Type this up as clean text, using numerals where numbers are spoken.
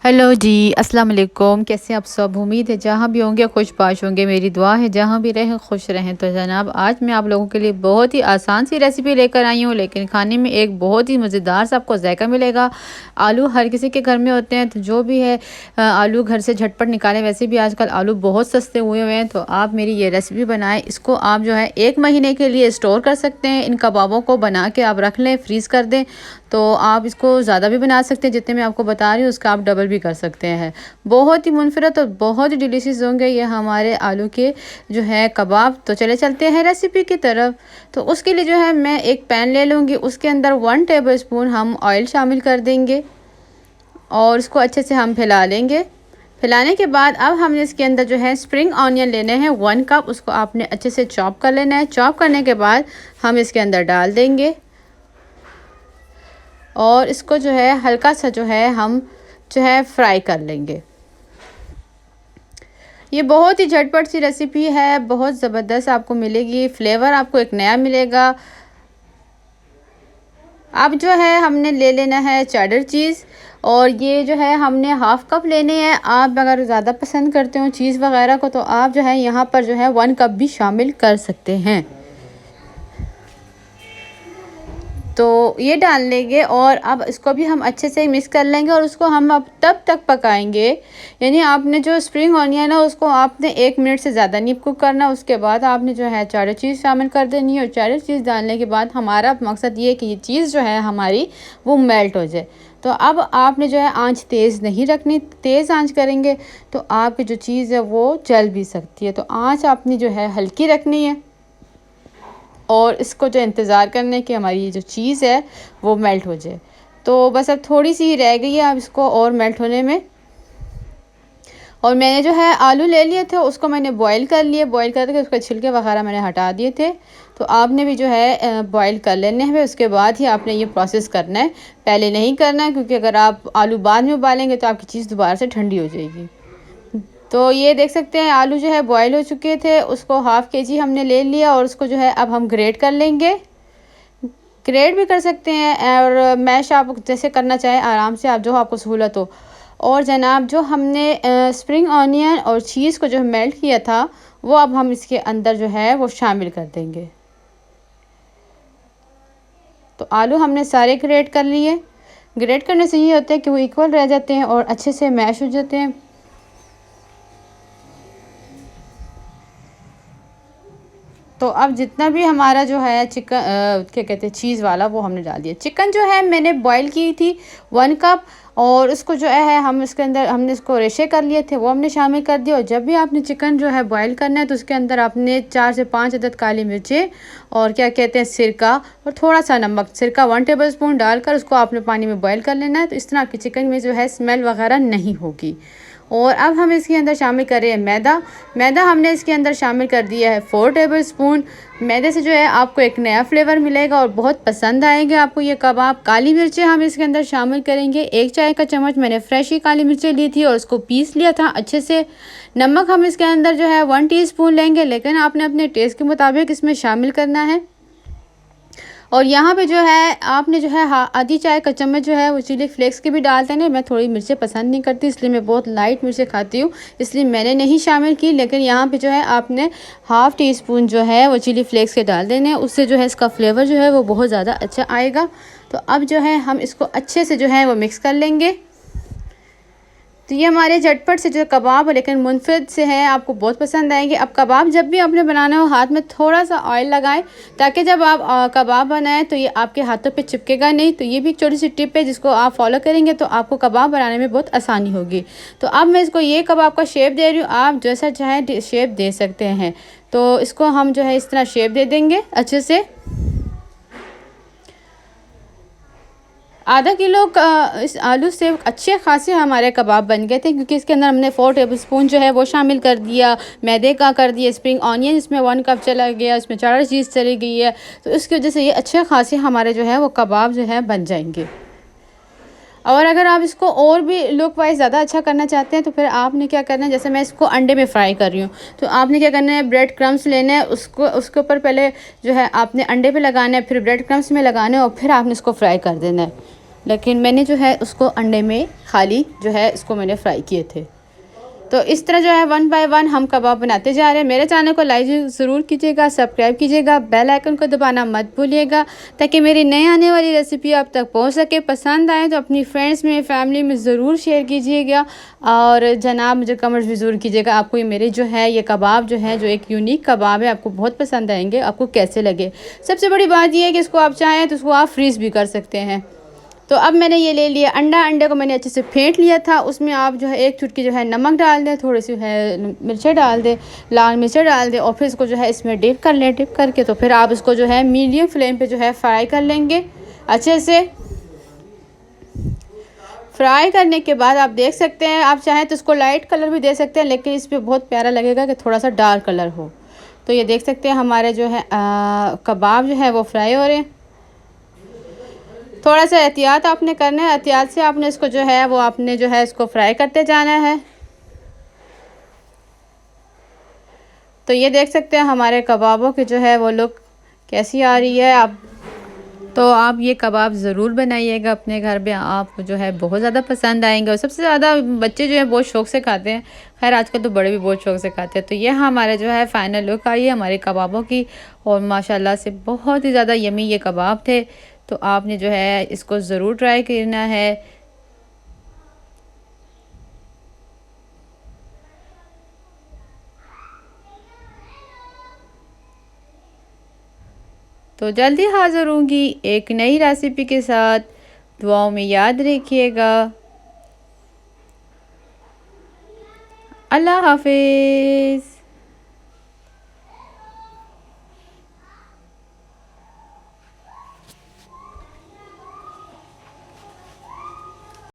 Hello जी, अस्सलाम वालेकुम। कैसे आप सब? उम्मीद है जहाँ भी होंगे खुशबाश होंगे। मेरी दुआ है जहाँ भी रहें खुश रहें। तो जनाब, आज मैं आप लोगों के लिए बहुत ही आसान सी रेसिपी लेकर आई हूँ, लेकिन खाने में एक बहुत ही मज़ेदार सा आपको जायका मिलेगा। आलू हर किसी के घर में होते हैं, तो जो भी है आलू घर से झटपट निकालें। वैसे भी आजकल आलू बहुत सस्ते हुए हुए हैं, तो आप मेरी ये रेसिपी बनाएं। इसको आप जो है 1 महीने के लिए स्टोर कर सकते हैं। इन कबाबों को बना के आप रख लें, फ्रीज़ कर दें, तो आप इसको ज़्यादा भी बना सकते हैं। जितने मैं आपको बता रही हूँ उसका आप डबल भी कर सकते हैं। बहुत ही मुनफरद और बहुत ही डिलीशियस होंगे ये हमारे आलू के जो है कबाब। तो चले चलते हैं रेसिपी की तरफ। तो उसके लिए जो है मैं एक पैन ले लूँगी, उसके अंदर 1 टेबलस्पून हम ऑयल शामिल कर देंगे और इसको अच्छे से हम फैला लेंगे। फैलाने के बाद अब हमने इसके अंदर जो है स्प्रिंग ऑनियन लेने हैं 1 कप। उसको आपने अच्छे से चॉप कर लेना है। चॉप करने के बाद हम इसके अंदर डाल देंगे और इसको जो है हल्का सा जो है हम जो है फ्राई कर लेंगे। ये बहुत ही झटपट सी रेसिपी है, बहुत ज़बरदस्त आपको मिलेगी, फ्लेवर आपको एक नया मिलेगा। अब जो है हमने ले लेना है चेडर चीज़, और ये जो है हमने हाफ़ कप लेने हैं। आप अगर ज़्यादा पसंद करते हो चीज़ वगैरह को, तो आप जो है यहाँ पर जो है 1 कप भी शामिल कर सकते हैं। तो ये डाल लेंगे और अब इसको भी हम अच्छे से मिक्स कर लेंगे और उसको हम अब तब तक पकाएंगे, यानी आपने जो स्प्रिंग ऑनियन है उसको आपने 1 मिनट से ज़्यादा नहीं कुक करना। उसके बाद आपने जो है चेडर चीज़ शामिल कर देनी है, और चेडर चीज़ डालने के बाद हमारा मकसद ये है कि ये चीज़ जो है हमारी वो मेल्ट हो जाए। तो अब आपने जो है आंच तेज़ नहीं रखनी, तेज़ आंच करेंगे तो आपकी जो चीज़ है वो जल भी सकती है। तो आंच आपने जो है हल्की रखनी है और इसको जो इंतज़ार करने की हमारी ये जो चीज़ है वो मेल्ट हो जाए। तो बस अब थोड़ी सी ही रह गई है अब इसको और मेल्ट होने में। और मैंने जो है आलू ले लिए थे, उसको मैंने बॉईल कर लिए। बॉईल करके उसके छिलके वगैरह मैंने हटा दिए थे। तो आपने भी जो है बॉईल कर लेने हैं, उसके बाद ही आपने ये प्रोसेस करना है, पहले नहीं करना है, क्योंकि अगर आप आलू बाद में उबालेंगे तो आपकी चीज़ दोबारा से ठंडी हो जाएगी। तो ये देख सकते हैं आलू जो है बॉईल हो चुके थे, उसको हाफ़ केजी हमने ले लिया और उसको जो है अब हम ग्रेट कर लेंगे। ग्रेट भी कर सकते हैं और मैश आप जैसे करना चाहें आराम से, आप जो आपको सहूलत हो। और जनाब, जो हमने स्प्रिंग ऑनियन और चीज़ को जो मेल्ट किया था वो अब हम इसके अंदर जो है वो शामिल कर देंगे। तो आलू हमने सारे ग्रेट कर लिए। ग्रेट करने से ये होता है कि वो इक्वल रह जाते हैं और अच्छे से मैश हो जाते हैं। तो अब जितना भी हमारा जो है चिकन क्या कहते हैं चीज़ वाला वो हमने डाल दिया। चिकन जो है मैंने बॉईल की थी 1 कप, और उसको जो है हम इसके अंदर हमने इसको रेशे कर लिए थे, वो हमने शामिल कर दिया। और जब भी आपने चिकन जो है बॉईल करना है तो उसके अंदर आपने 4 से 5 अदद काली मिर्चें और क्या कहते हैं सिरका और थोड़ा सा नमक, सिरका 1 टेबलस्पून डालकर उसको आपने पानी में बॉईल कर लेना है। तो इस तरह आपकी चिकन में जो है स्मेल वगैरह नहीं होगी। और अब हम इसके अंदर शामिल कर रहे हैं मैदा। मैदा हमने इसके अंदर शामिल कर दिया है 4 टेबलस्पून। मैदे से जो है आपको एक नया फ्लेवर मिलेगा और बहुत पसंद आएंगे आपको ये कबाब। काली मिर्चें हम इसके अंदर शामिल करेंगे, 1 चाय का चम्मच मैंने फ्रेश ही काली मिर्चें ली थी और उसको पीस लिया था अच्छे से। नमक हम इसके अंदर जो है 1 टीस्पून लेंगे, लेकिन आपने अपने टेस्ट के मुताबिक इसमें शामिल करना है। और यहाँ पे जो है आपने जो है आधी चाय का चम्मच जो है वो चिली फ्लेक्स के भी डालते हैं। मैं थोड़ी मिर्चें पसंद नहीं करती, इसलिए मैं बहुत लाइट मिर्चें खाती हूँ, इसलिए मैंने नहीं शामिल की। लेकिन यहाँ पे जो है आपने हाफ़ टी स्पून जो है वो चिली फ्लेक्स के डाल देने हैं, उससे जो है इसका फ्लेवर जो है वो बहुत ज़्यादा अच्छा आएगा। तो अब जो है हम इसको अच्छे से जो है वो मिक्स कर लेंगे। तो ये हमारे झटपट से जो कबाब है लेकिन मुनफरद से हैं, आपको बहुत पसंद आएंगे। अब कबाब जब भी आपने बनाना हो हाथ में थोड़ा सा ऑयल लगाएं, ताकि जब आप कबाब बनाएं तो ये आपके हाथों पे चिपकेगा नहीं। तो ये भी एक छोटी सी टिप है जिसको आप फॉलो करेंगे तो आपको कबाब बनाने में बहुत आसानी होगी। तो अब मैं इसको ये कबाब का शेप दे रही हूँ, आप जैसा चाहें शेप दे सकते हैं। तो इसको हम जो है इस तरह शेप दे देंगे अच्छे से। आधा किलो इस आलू से अच्छे खासे हमारे कबाब बन गए थे, क्योंकि इसके अंदर हमने 4 टेबलस्पून जो है वो शामिल कर दिया, मैदे का कर दिया, स्प्रिंग ऑनियन इसमें 1 कप चला गया, इसमें चेडर चीज़ चली गई है। तो इसकी वजह से ये अच्छे खासे हमारे जो है वो कबाब जो है बन जाएंगे। और अगर आप इसको और भी लुक वाइज ज़्यादा अच्छा करना चाहते हैं तो फिर आपने क्या करना है, जैसे मैं इसको अंडे में फ्राई कर रही हूँ, तो आपने क्या करना है, ब्रेड क्रम्स लेना है, उसको उसके ऊपर पहले जो है आपने अंडे पे लगाना है, फिर ब्रेड क्रम्स में लगाना है और फिर आपने इसको फ्राई कर देना है। लेकिन मैंने जो है उसको अंडे में खाली जो है इसको मैंने फ्राई किए थे। तो इस तरह जो है 1 बाय 1 हम कबाब बनाते जा रहे हैं। मेरे चैनल को लाइक ज़रूर कीजिएगा, सब्सक्राइब कीजिएगा, बेल आइकन को दबाना मत भूलिएगा ताकि मेरी नई आने वाली रेसिपी आप तक पहुंच सके। पसंद आए तो अपनी फ्रेंड्स में, फैमिली में ज़रूर शेयर कीजिएगा और जनाब मुझे कमेंट्स भी ज़रूर कीजिएगा आपको ये मेरे जो है ये कबाब जो है जो एक यूनिक कबाब है आपको बहुत पसंद आएंगे, आपको कैसे लगे। सबसे बड़ी बात यह है कि इसको आप चाहें तो उसको आप फ्रीज़ भी कर सकते हैं। तो अब मैंने ये ले लिया अंडे को मैंने अच्छे से फेंट लिया था। उसमें आप जो है 1 चुटकी जो है नमक डाल दें, थोड़ी सी है मिर्चें डाल दें, लाल मिर्चें डाल दें और फिर इसको जो है इसमें डिप कर लें। डिप करके तो फिर आप इसको जो है मीडियम फ्लेम पे जो है फ्राई कर लेंगे अच्छे से। फ्राई करने के बाद आप देख सकते हैं, आप चाहें तो इसको लाइट कलर भी दे सकते हैं, लेकिन इस पर बहुत प्यारा लगेगा कि थोड़ा सा डार्क कलर हो। तो ये देख सकते हैं हमारे जो है कबाब जो है वो फ्राई हो रहे हैं। थोड़ा सा एहतियात आपने करना है, एहतियात से आपने इसको जो है वो आपने जो है इसको फ्राई करते जाना है। तो ये देख सकते हैं हमारे कबाबों की जो है वो लुक कैसी आ रही है। आप ये कबाब ज़रूर बनाइएगा अपने घर में, आपको जो है बहुत ज़्यादा पसंद आएंगे और सबसे ज़्यादा बच्चे जो है बहुत शौक़ से खाते हैं। खैर आजकल तो बड़े भी बहुत शौक़ से खाते हैं। तो ये हमारे जो है फ़ाइनल लुक आई है हमारे कबाबों की और माशाल्लाह से बहुत ही ज़्यादा यमी ये कबाब थे। तो आपने जो है इसको ज़रूर ट्राई करना है। तो जल्दी हाज़िर होंगी एक नई रेसिपी के साथ। दुआओं में याद रखिएगा। अल्लाह हाफ़िज़।